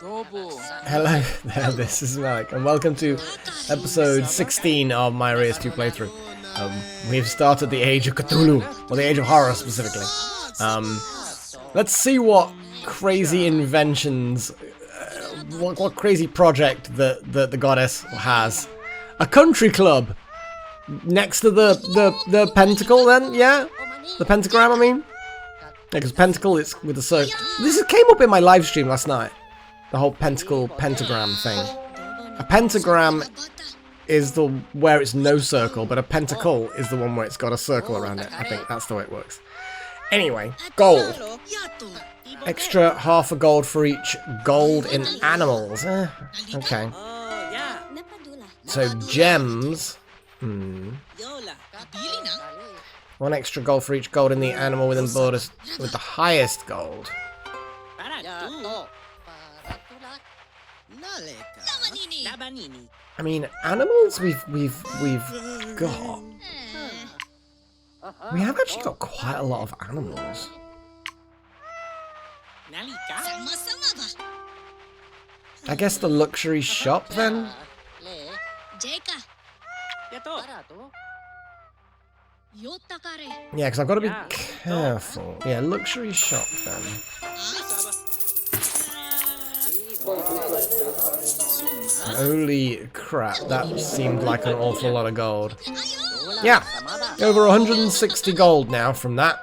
Hello there, this is Mike, and welcome to episode 16 of my Reus 2 playthrough. We've started the Age of Cthulhu, or the Age of Horror specifically. Let's see what crazy inventions, what crazy project the goddess has. A country club! Next to the pentacle then, yeah? The pentagram, I mean? Yeah, because pentacle is with the circle. This came up in my live stream last night. The whole pentagram thing. A pentagram is the where it's no circle, but a pentacle is the one where it's got a circle around it. I think that's the way it works. Anyway, gold. Extra half a gold for each gold in animals. Okay. So gems. One extra gold for each gold in the animal within borders with the highest gold. I mean, animals we've got. We have actually got quite a lot of animals. I guess the luxury shop then? Yeah, because I've got to be careful. Yeah, luxury shop then. Holy crap, that seemed like an awful lot of gold. Yeah, over 160 gold now from that.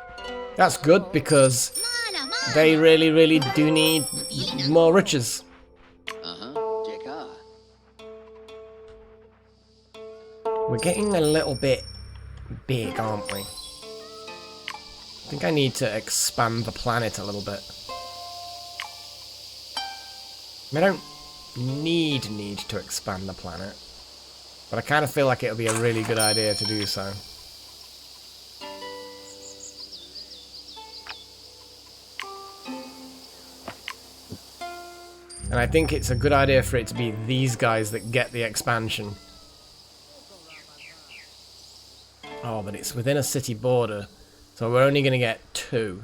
That's good because they really do need more riches. We're getting a little bit big, aren't we? I think I need to expand the planet a little bit. I don't need to expand the planet, but I kind of feel like it would be a really good idea to do so. And I think it's a good idea for it to be these guys that get the expansion. Oh, but it's within a city border, so we're only going to get 2.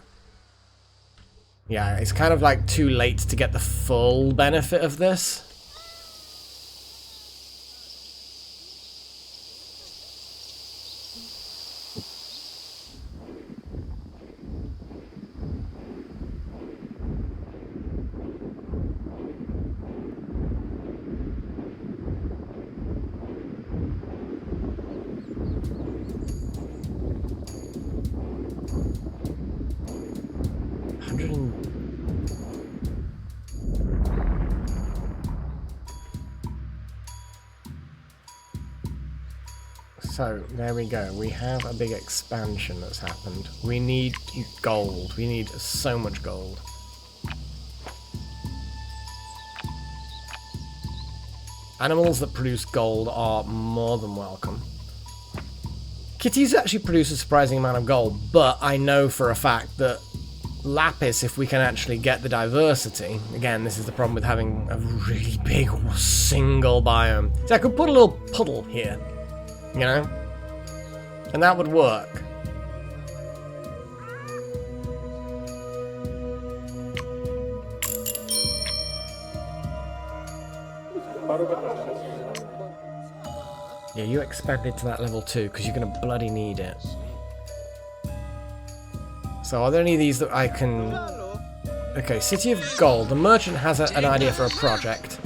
Yeah, it's kind of like too late to get the full benefit of this. So, there we go. We have a big expansion that's happened. We need gold. We need so much gold. Animals that produce gold are more than welcome. Kitties actually produce a surprising amount of gold, but I know for a fact that lapis, if we can actually get the diversity, again, this is the problem with having a really big single biome. So I could put a little puddle here. You know? And that would work. Yeah, you expanded to that level too, because you're going to bloody need it. So are there any of these that I can... Okay, City of Gold. The merchant has an idea for a project.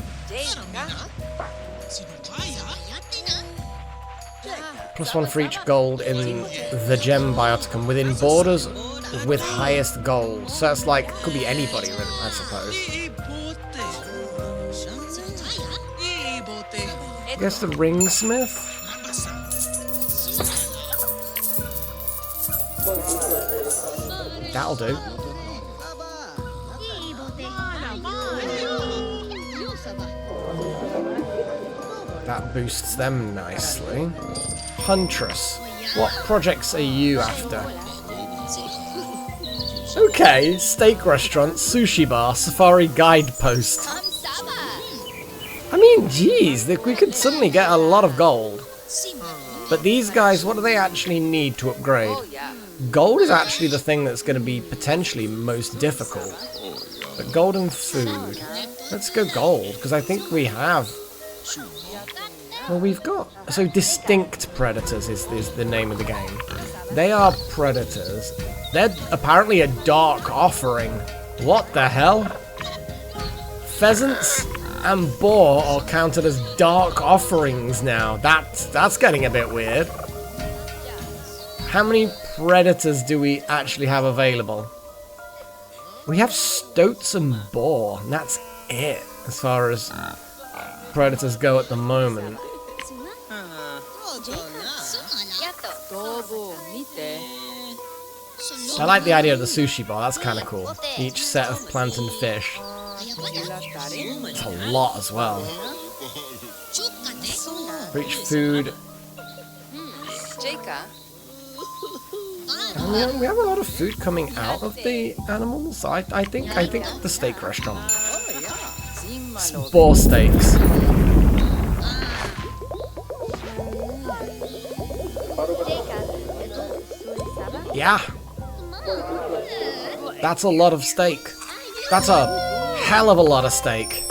+1 for each gold in the gem bioticum within borders with highest gold. So that's like, could be anybody, I suppose. I guess the ringsmith? That'll do. That boosts them nicely. Huntress, what projects are you after? Okay, steak restaurant, sushi bar, safari guide post. I mean, geez, we could suddenly get a lot of gold. But these guys, what do they actually need to upgrade? Gold is actually the thing that's going to be potentially most difficult. But golden food. Let's go gold, because I think we have... Well, we've got... So, distinct predators is the name of the game. They are predators. They're apparently a dark offering. What the hell? Pheasants and boar are counted as dark offerings now. That's getting a bit weird. How many predators do we actually have available? We have stoats and boar, and that's it as far as predators go at the moment. I like the idea of the sushi bar, that's kind of cool. Each set of plant and fish. It's a lot as well. For each food. And we have a lot of food coming out of the animals. I think the steak restaurant. Boar steaks. Yeah. That's a lot of steak. That's a hell of a lot of steak.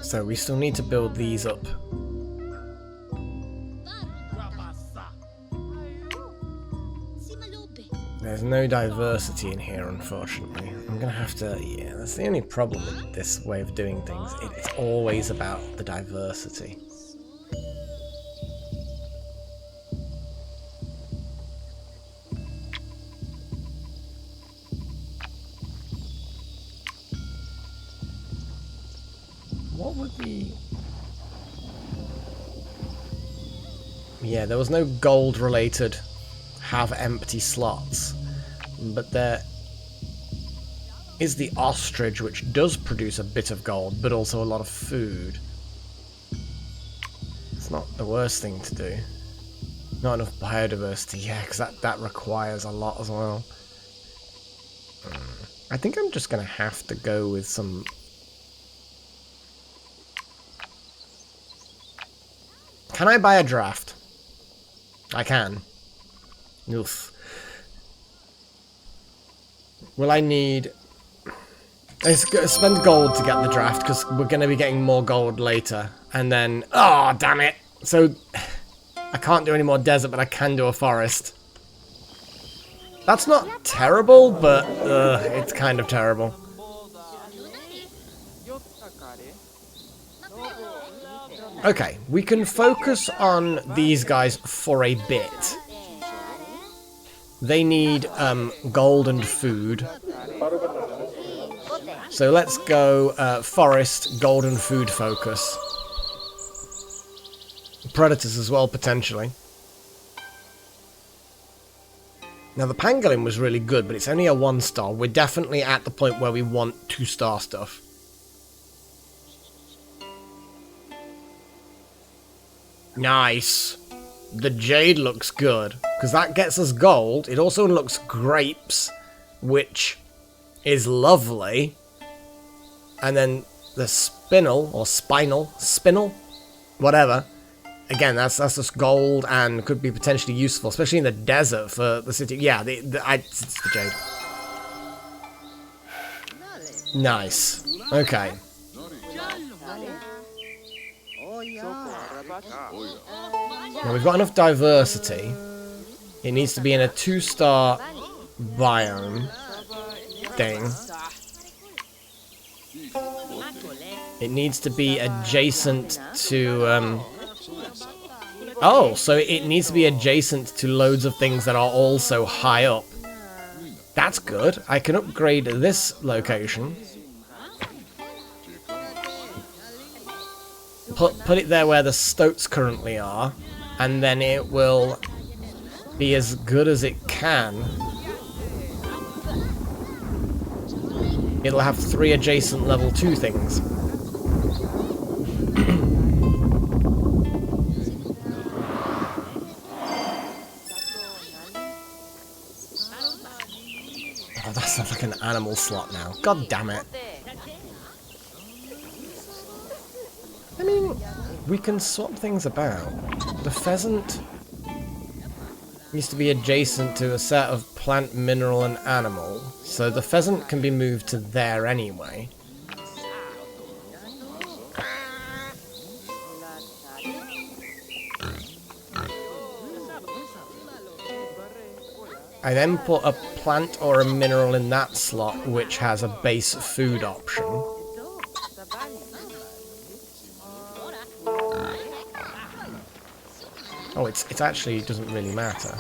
So we still need to build these up. There's no diversity in here, unfortunately. I'm gonna have to... Yeah, that's the only problem with this way of doing things. It's always about the diversity. What would be... Yeah, there was no gold-related have empty slots, but there is the ostrich, which does produce a bit of gold, but also a lot of food. It's not the worst thing to do. Not enough biodiversity, yeah, because that requires a lot as well. I think I'm just going to have to go with some... Can I buy a draft? I can. Oof. Will I need... Let's spend gold to get the draft, because we're going to be getting more gold later. And then... Oh, damn it! So, I can't do any more desert, but I can do a forest. That's not terrible, but it's kind of terrible. Okay, we can focus on these guys for a bit. They need gold and food. So let's go forest, gold and food focus. Predators as well, potentially. Now the pangolin was really good, but it's only a 1-star. We're definitely at the point where we want 2-star stuff. Nice. The jade looks good, because that gets us gold. It also looks grapes, which is lovely. And then the spinel, or spinel, whatever. Again, that's just gold and could be potentially useful, especially in the desert for the city. Yeah, it's the jade. Nice. Okay. Now we've got enough diversity. It needs to be in a 2-star biome thing. It needs to be adjacent to oh, so it needs to be adjacent to loads of things that are also high up. That's good. I can upgrade this location. Put it there where the stoats currently are, and then it will be as good as it can. It'll have 3 adjacent level 2 things. Oh, that's like an animal slot now. God damn it. I mean, we can swap things about. The pheasant used to be adjacent to a set of plant, mineral, and animal, so the pheasant can be moved to there anyway. I then put a plant or a mineral in that slot, which has a base food option. Oh, it actually doesn't really matter.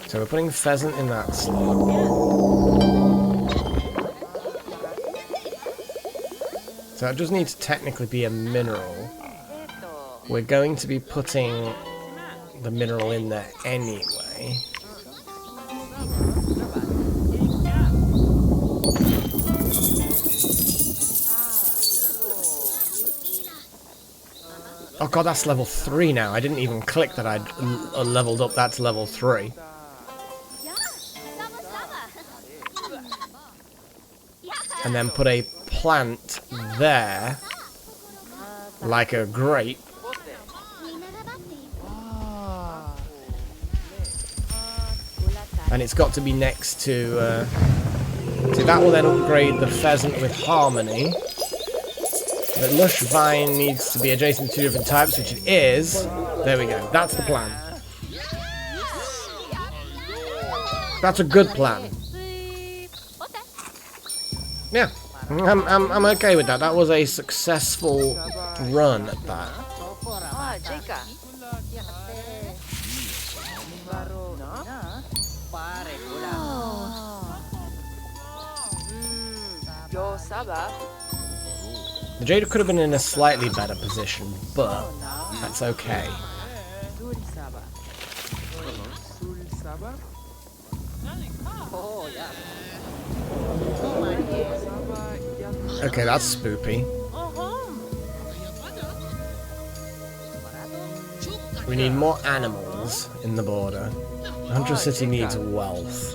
So we're putting pheasant in that slot. So it does need to technically be a mineral. We're going to be putting the mineral in there anyway. Oh god, that's level 3 now. I didn't even click that I'd leveled up that to level 3. And then put a plant there, like a grape. And it's got to be next to... so that will then upgrade the pheasant with harmony. But lush vine needs to be adjacent to 2 different types, which it is. There we go. That's the plan. That's a good plan. Yeah, I'm okay with that. That was a successful run at that. The Jade could have been in a slightly better position, but that's okay. Okay, that's spoopy. We need more animals in the border. Hunter City needs wealth.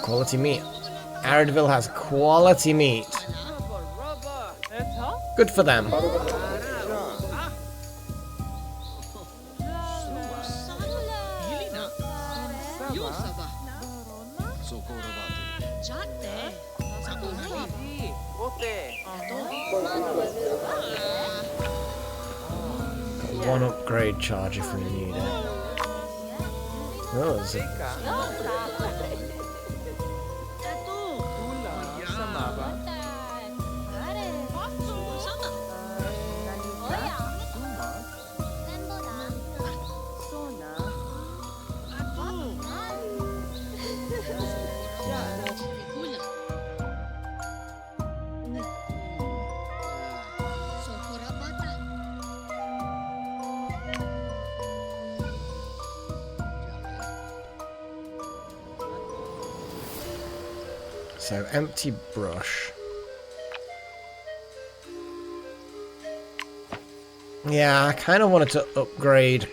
Quality meat. Aridville has quality meat. Good for them. Got 1 upgrade charge if we need it. Oh, is it? So, empty brush. Yeah, I kind of wanted to upgrade.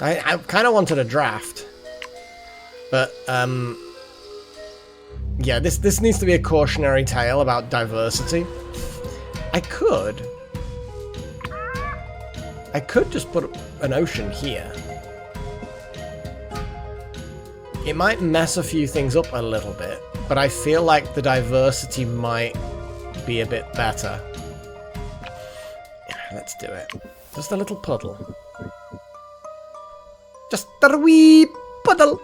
I kind of wanted a draft. But, yeah, this needs to be a cautionary tale about diversity. I could just put an ocean here. It might mess a few things up a little bit, but I feel like the diversity might be a bit better. Let's do it. Just a little puddle. Just a wee puddle.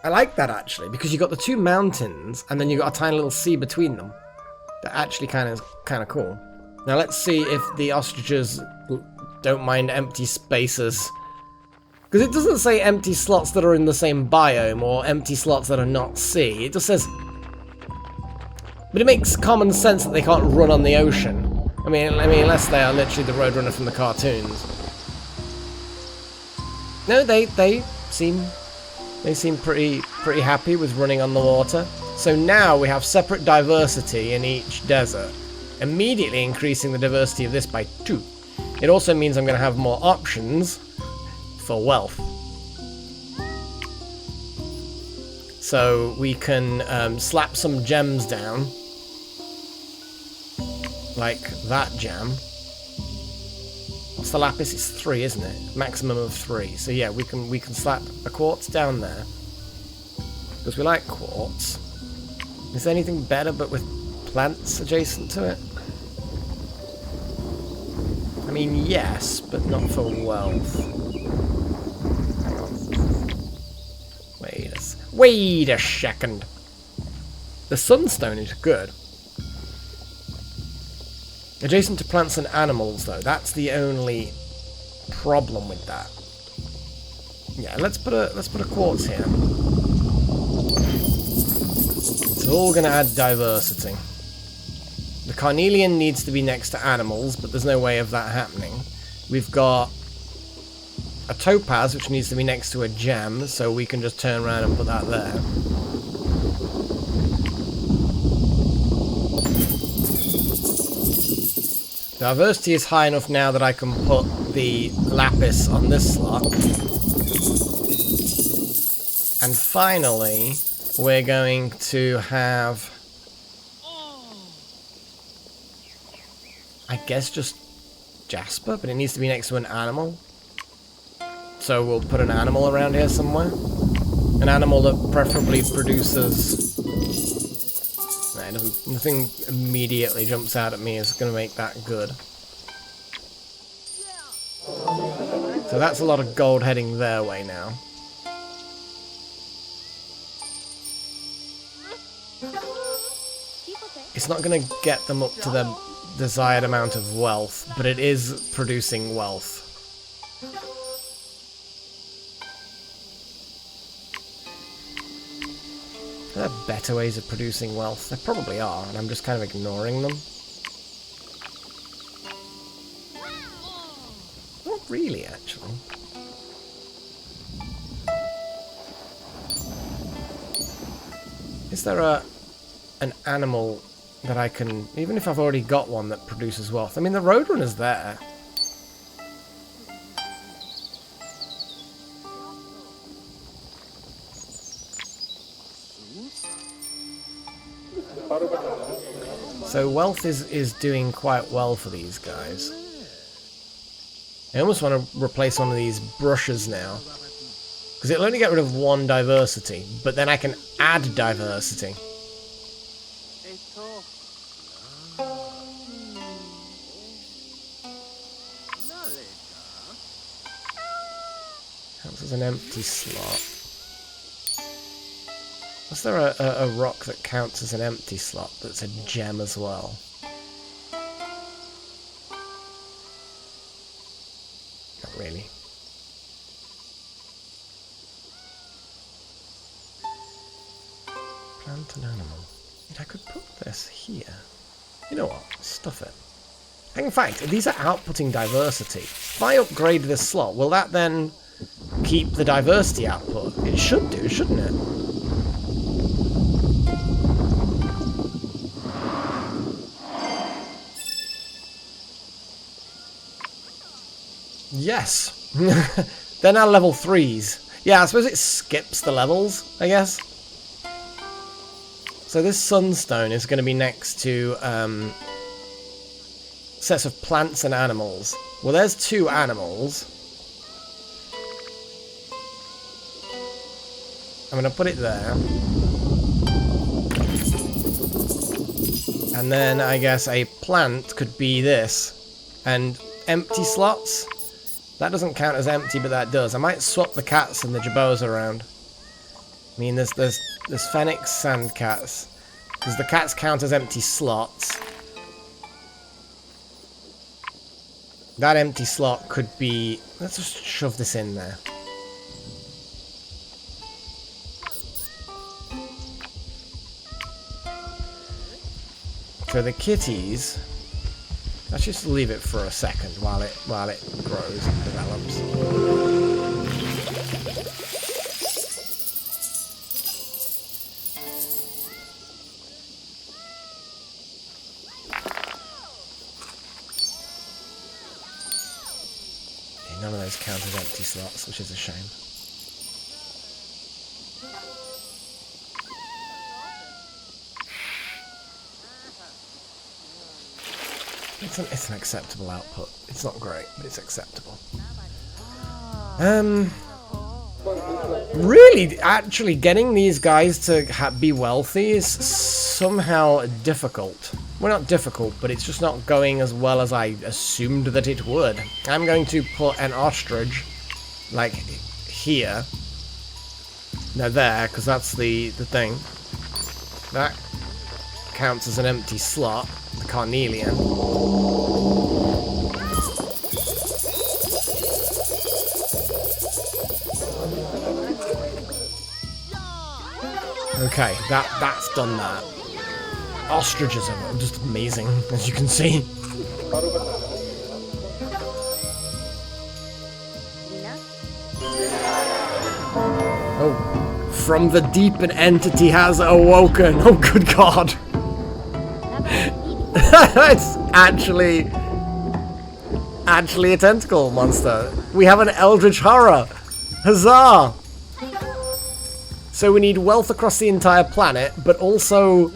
I like that actually, because you got the 2 mountains and then you got a tiny little sea between them. That actually kind of cool. Now let's see if the ostriches don't mind empty spaces. Because it doesn't say empty slots that are in the same biome or empty slots that are not sea. It just says... But it makes common sense that they can't run on the ocean. I mean, unless they are literally the Roadrunner from the cartoons. No, they seem They seem pretty happy with running on the water. So now we have separate diversity in each desert, immediately increasing the diversity of this by 2. It also means I'm going to have more options for wealth. So we can slap some gems down, like that gem. What's the lapis? It's 3, isn't it? Maximum of 3. So yeah, we can slap a quartz down there because we like quartz. Is there anything better but with plants adjacent to it? I mean, yes, but not for wealth. Hang on. Wait a second. The sunstone is good. Adjacent to plants and animals, though, that's the only problem with that. Yeah, let's put a quartz here. It's all going to add diversity. The carnelian needs to be next to animals, but there's no way of that happening. We've got a topaz, which needs to be next to a gem, so we can just turn around and put that there. Diversity is high enough now that I can put the lapis on this slot. And finally, we're going to have, I guess, just jasper, but it needs to be next to an animal. So we'll put an animal around here somewhere. An animal that preferably produces... Nothing immediately jumps out at me is going to make that good. So that's a lot of gold heading their way now. It's not going to get them up to the desired amount of wealth, but it is producing wealth. Are there better ways of producing wealth? There probably are, and I'm just kind of ignoring them. Not really, actually. Is there an animal that I can... Even if I've already got one that produces wealth. I mean, the Roadrunner's there. So wealth is doing quite well for these guys. I almost want to replace one of these brushes now. Because it'll only get rid of 1 diversity, but then I can add diversity. Counts as an empty slot. Was there a rock that counts as an empty slot that's a gem as well? Not really. Plant and animal. I could put this here. You know what? Stuff it. In fact, these are outputting diversity. If I upgrade this slot, will that then keep the diversity output? It should do, shouldn't it? Yes. They're now level 3s. Yeah, I suppose it skips the levels, I guess. So this sunstone is going to be next to sets of plants and animals. Well, there's 2 animals. I'm going to put it there. And then I guess a plant could be this. And empty slots. That doesn't count as empty, but that does. I might swap the cats and the jaboas around. I mean, there's Phoenix sand cats. Because the cats count as empty slots. That empty slot could be... Let's just shove this in there. For the kitties... Let's just leave it for a second while it grows and develops. empty slots, which is a shame. It's an acceptable output. It's not great, but it's acceptable. Really, actually, getting these guys to be wealthy is somehow difficult. Well, not difficult, but it's just not going as well as I assumed that it would. I'm going to put an ostrich, like, here. No, there, because that's the thing. That counts as an empty slot, the carnelian. Okay, that's done that. Ostriches are just amazing, as you can see. Oh, from the deep an entity has awoken. Oh, good God. It's actually a tentacle monster. We have an eldritch horror. Huzzah! So we need wealth across the entire planet, but also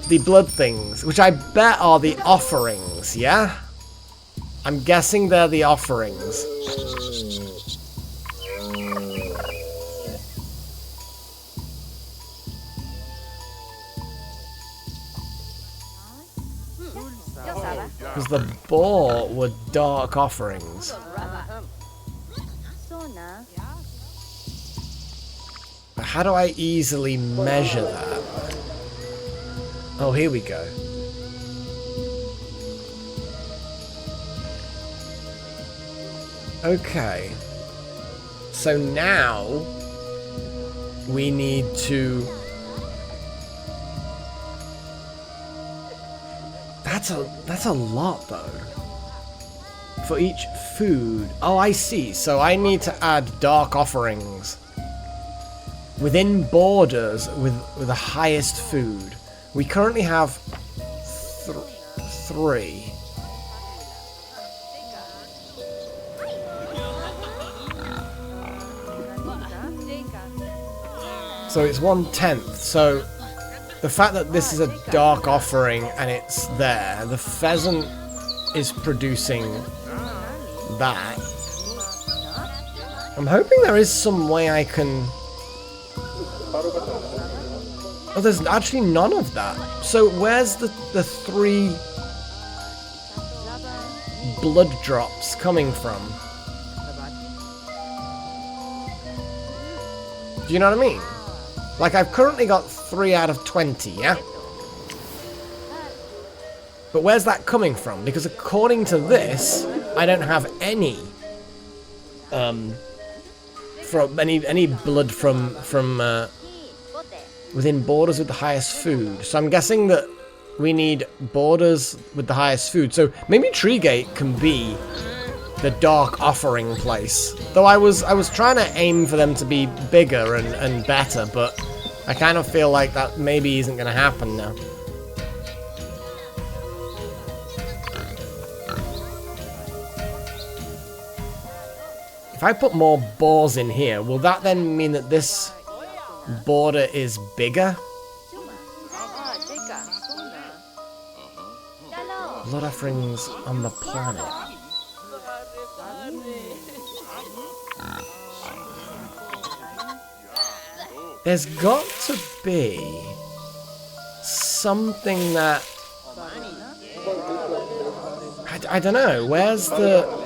the blood things, which I bet are the offerings, yeah? I'm guessing they're the offerings. Because the boar were dark offerings. But how do I easily measure that? Oh, here we go. Okay. So now we need to... That's a lot though. For each food. Oh, I see. So I need to add dark offerings within borders with the highest food. We currently have 3. So it's 1/10. So the fact that this is a dark offering and it's there, the pheasant is producing that. I'm hoping there is some way I can... Oh, there's actually none of that. So where's the 3 blood drops coming from? Do you know what I mean? Like, I've currently got 3 out of 20, yeah? But where's that coming from? Because according to this, I don't have any from any blood from within borders with the highest food. So I'm guessing that we need borders with the highest food. So maybe Treegate can be the dark offering place. Though I was trying to aim for them to be bigger and better, but I kind of feel like that maybe isn't going to happen now. If I put more boars in here, will that then mean that this border is bigger? Blood offerings on the planet. There's got to be something that... I don't know, where's the...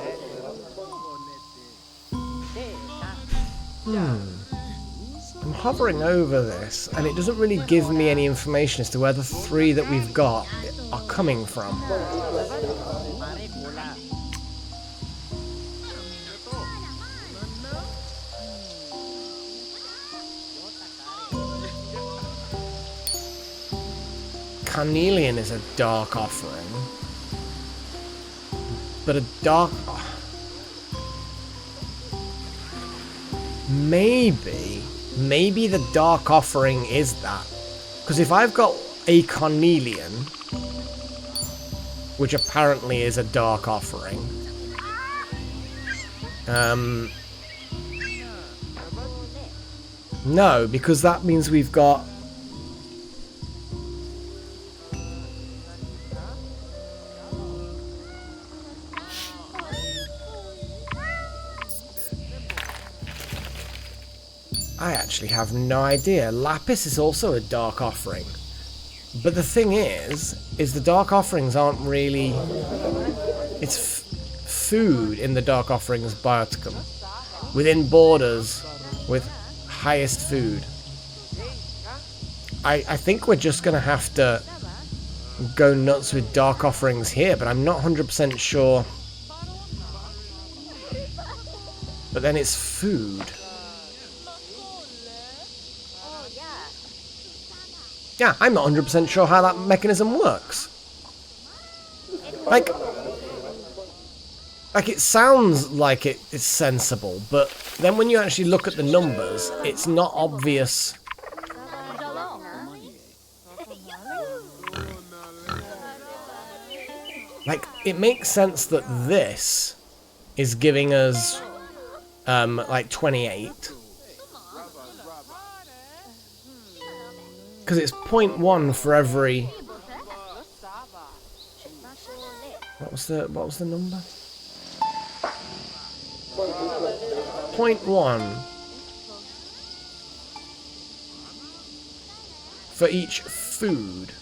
I'm hovering over this, and it doesn't really give me any information as to where the 3 that we've got are coming from. Carnelian is a dark offering, but a dark... Maybe the dark offering is that. Because if I've got a carnelian, which apparently is a dark offering, No, because that means we've got... I actually have no idea. Lapis is also a dark offering. But the thing is the dark offerings aren't really... It's food in the dark offerings bioticum. Within borders with highest food. I think we're just going to have to go nuts with dark offerings here, but I'm not 100% sure. But then it's food. Yeah, I'm not 100% sure how that mechanism works. Like it sounds like it's sensible, but then when you actually look at the numbers, it's not obvious. Like, it makes sense that this is giving us, like 28. Because it's 0.1 for every... What was the number? 0.1 for each food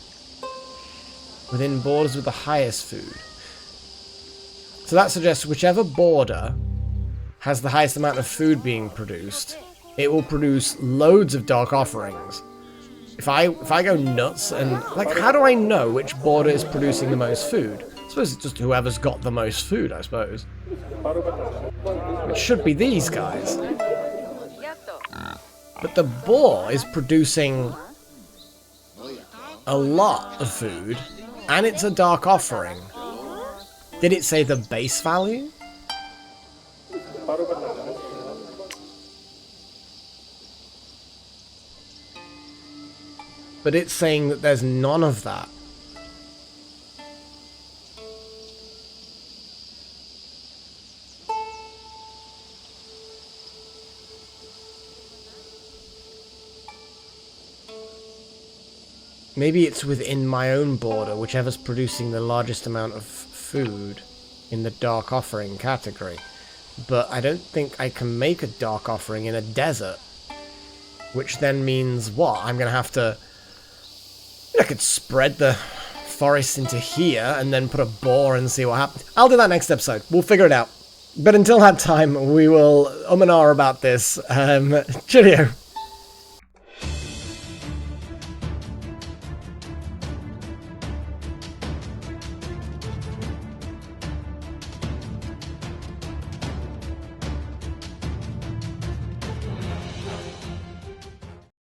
within borders with the highest food. So that suggests whichever border has the highest amount of food being produced, it will produce loads of dark offerings. If I go nuts and... Like, how do I know which border is producing the most food? I suppose it's just whoever's got the most food, I suppose. It should be these guys. But the boar is producing a lot of food, and it's a dark offering. Did it say the base value? But it's saying that there's none of that. Maybe it's within my own border, whichever's producing the largest amount of food in the dark offering category. But I don't think I can make a dark offering in a desert. Which then means what? I'm going to have to... I could spread the forest into here and then put a boar and see what happens. I'll do that next episode. We'll figure it out. But until that time, we will and ah about this. Cheerio.